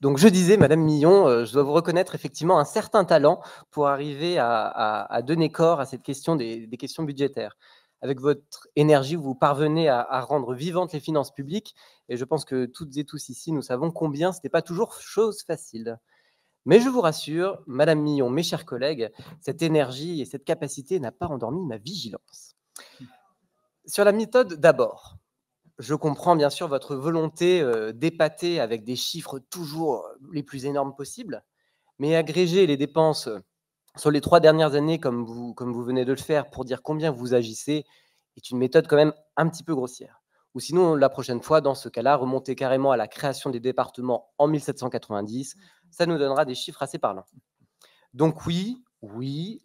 Donc je disais, Madame Millon, je dois vous reconnaître effectivement un certain talent pour arriver à donner corps à cette question des questions budgétaires. Avec votre énergie, vous parvenez à rendre vivantes les finances publiques et je pense que toutes et tous ici, nous savons combien ce n'est pas toujours chose facile. Mais je vous rassure, Madame Millon, mes chers collègues, cette énergie et cette capacité n'a pas endormi ma vigilance. Sur la méthode d'abord. Je comprends bien sûr votre volonté d'épater avec des chiffres toujours les plus énormes possibles, mais agréger les dépenses sur les 3 dernières années, comme vous venez de le faire, pour dire combien vous agissez, est une méthode quand même un petit peu grossière. Ou sinon, la prochaine fois, dans ce cas-là, remonter carrément à la création des départements en 1790, ça nous donnera des chiffres assez parlants. Donc oui,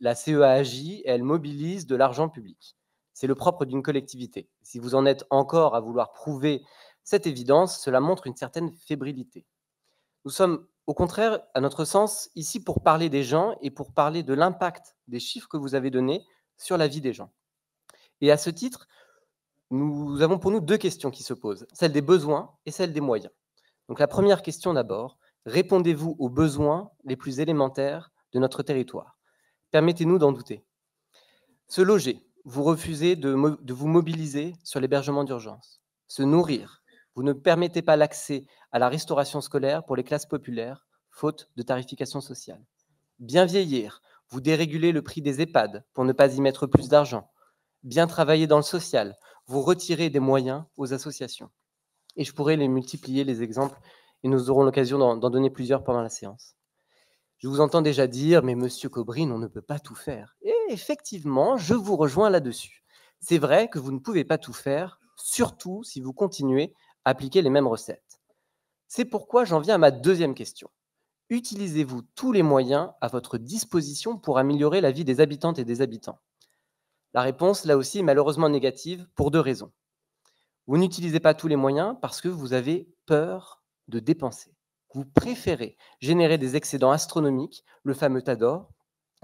la CEA agit et elle mobilise de l'argent public. C'est le propre d'une collectivité. Si vous en êtes encore à vouloir prouver cette évidence, cela montre une certaine fébrilité. Nous sommes, au contraire, à notre sens, ici pour parler des gens et pour parler de l'impact des chiffres que vous avez donnés sur la vie des gens. Et à ce titre, nous avons pour nous deux questions qui se posent, celle des besoins et celle des moyens. Donc la première question d'abord, répondez-vous aux besoins les plus élémentaires de notre territoire? Permettez-nous d'en douter. Se loger, vous refusez de vous mobiliser sur l'hébergement d'urgence. Se nourrir, vous ne permettez pas l'accès à la restauration scolaire pour les classes populaires, faute de tarification sociale. Bien vieillir, vous dérégulez le prix des EHPAD pour ne pas y mettre plus d'argent. Bien travailler dans le social, vous retirez des moyens aux associations. Et je pourrais les multiplier, les exemples, et nous aurons l'occasion d'en donner plusieurs pendant la séance. Je vous entends déjà dire, mais Monsieur Cobrin, on ne peut pas tout faire. Et effectivement, je vous rejoins là-dessus. C'est vrai que vous ne pouvez pas tout faire, surtout si vous continuez à appliquer les mêmes recettes. C'est pourquoi j'en viens à ma deuxième question. Utilisez-vous tous les moyens à votre disposition pour améliorer la vie des habitantes et des habitants? La réponse, là aussi, est malheureusement négative pour deux raisons. Vous n'utilisez pas tous les moyens parce que vous avez peur de dépenser. Vous préférez générer des excédents astronomiques, le fameux tas d'or,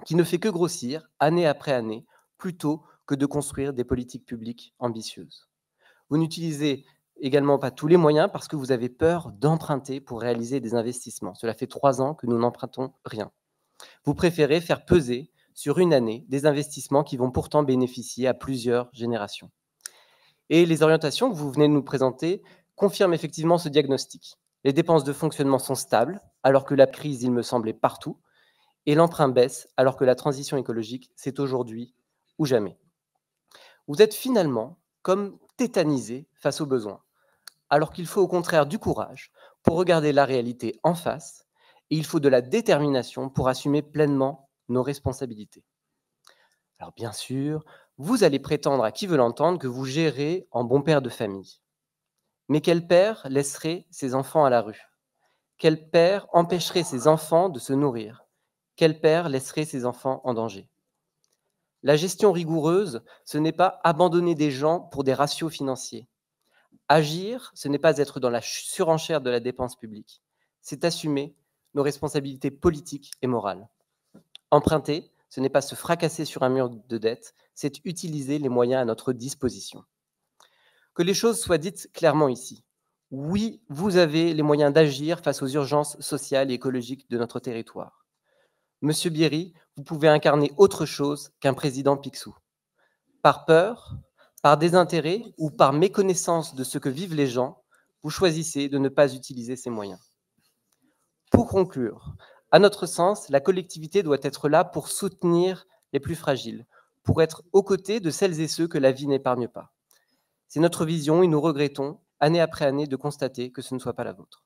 qui ne fait que grossir année après année, plutôt que de construire des politiques publiques ambitieuses. Vous n'utilisez également pas tous les moyens parce que vous avez peur d'emprunter pour réaliser des investissements. Cela fait 3 ans que nous n'empruntons rien. Vous préférez faire peser sur une année des investissements qui vont pourtant bénéficier à plusieurs générations. Et les orientations que vous venez de nous présenter confirment effectivement ce diagnostic. Les dépenses de fonctionnement sont stables, alors que la crise, il me semble, est partout, et l'emprunt baisse, alors que la transition écologique, c'est aujourd'hui ou jamais. Vous êtes finalement comme tétanisé face aux besoins, alors qu'il faut au contraire du courage pour regarder la réalité en face, et il faut de la détermination pour assumer pleinement nos responsabilités. Alors bien sûr, vous allez prétendre à qui veut l'entendre que vous gérez en bon père de famille. Mais quel père laisserait ses enfants à la rue? Quel père empêcherait ses enfants de se nourrir? Quel père laisserait ses enfants en danger? La gestion rigoureuse, ce n'est pas abandonner des gens pour des ratios financiers. Agir, ce n'est pas être dans la surenchère de la dépense publique. C'est assumer nos responsabilités politiques et morales. Emprunter, ce n'est pas se fracasser sur un mur de dette, c'est utiliser les moyens à notre disposition. Que les choses soient dites clairement ici. Oui, vous avez les moyens d'agir face aux urgences sociales et écologiques de notre territoire. Monsieur Bierry, vous pouvez incarner autre chose qu'un président Picsou. Par peur, par désintérêt ou par méconnaissance de ce que vivent les gens, vous choisissez de ne pas utiliser ces moyens. Pour conclure, à notre sens, la collectivité doit être là pour soutenir les plus fragiles, pour être aux côtés de celles et ceux que la vie n'épargne pas. C'est notre vision et nous regrettons, année après année, de constater que ce ne soit pas la vôtre.